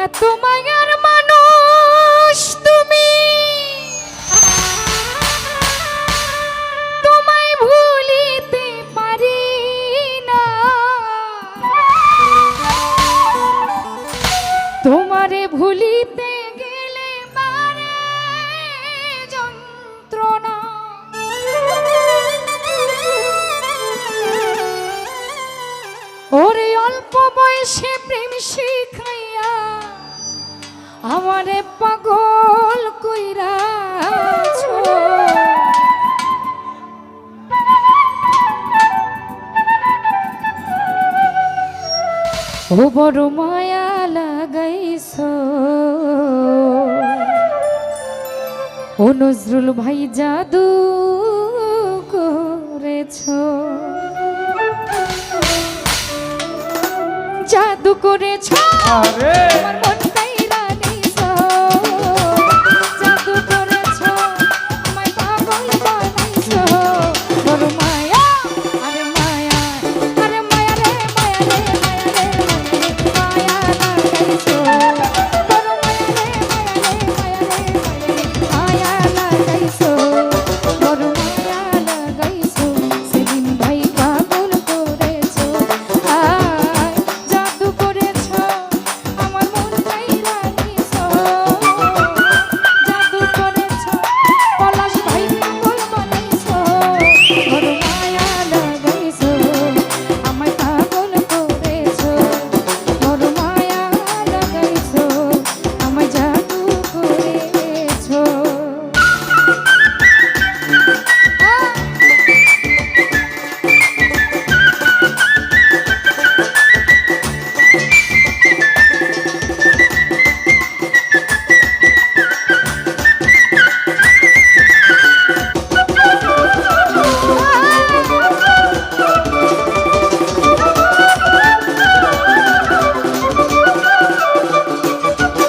এত মায়ার মানুষ তুমি, তোমায় ভুলিতে পারি না। তোমারে ভুলিতে গেলে বারে যন্ত্রণা। ওরে অল্প বয়সে প্রেম শিখাইয়া আমারে পাগল কইরাছো। ও বড় মায়া লাগাইছো। ও নজরুল ভাই জাদু করেছো, জাদু করেছো আমার মন কাইরা নিছো। জাদু করেছো আমায় পাগল বানাইছো। বড় মায়া আরে মায়া, আরে মায়া রে মায়া রে মায়া রে মায়া লাগাইছো। বড় মায়া রে মায়া লাগাইছো। বড় মায়া লাগাইছো সেদিন ভাই পাগল করেছো। জাদু করেছো আমার মন কাইরা নিছো। জাদু করেছো পলাশ ভাই পাগল বানাইছো। বড় মায়া লাগাইছো আমায় পাগল করেছো। বড় মায়া লাগাইছো আমায় জাদু করেছো।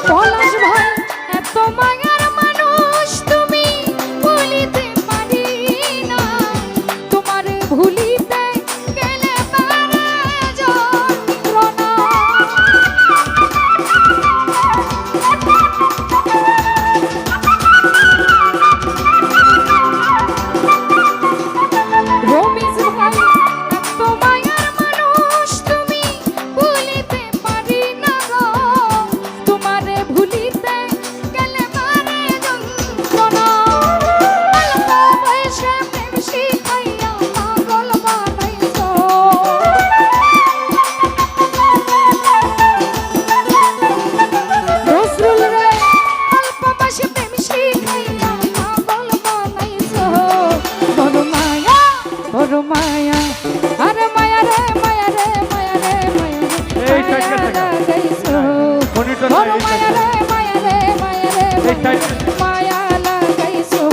পলাশ ভাই এত মায়ার মানুষ তুমি, ভুলিতে পারি না। তোমার ভুলিতে গেলে বারে যন্ত্রণা। রমেশ ভাই এত মায়ার মানুষ তুমি, ভুলিতে পারি না গো। তোমারে ভুলিতে গেলে বারে যন্ত্রণা। অল্প বয়সে প্রেম শিখাইয়া পাগল বানাইছো। নজরুল রে অল্প বয়সে প্রেম শিখাইয়া পাগল বানাইছো। বড় মায়া, বড় মায়া, আরে মায়া রে মায়া রে মায়া রে মায়া রে মায়া লাগাইছো। বড় মায়া রে মায়া রে মায়া রে মায়া লাগাইছো।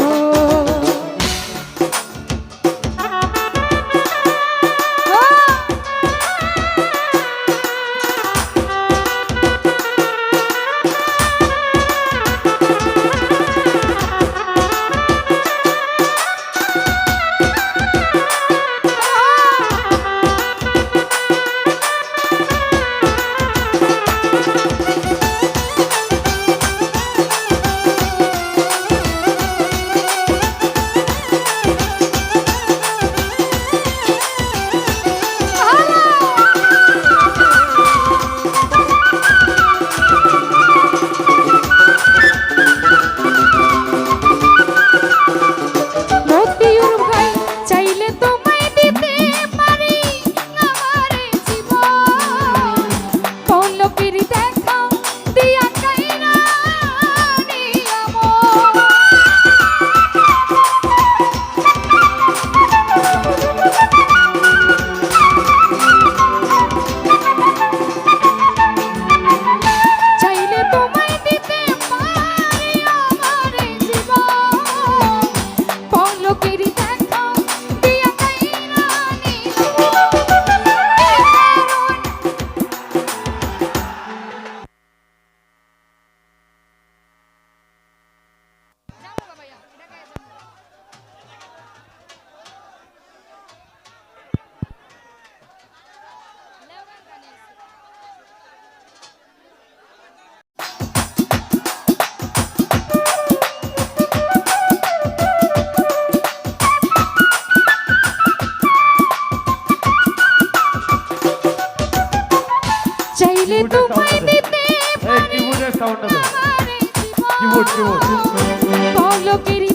চাইলে তোমায় দিতে এই কিবোর্ডের সাউন্ডটা দাও আমারে কিবোর্ড কিবোর্ড পলকেরই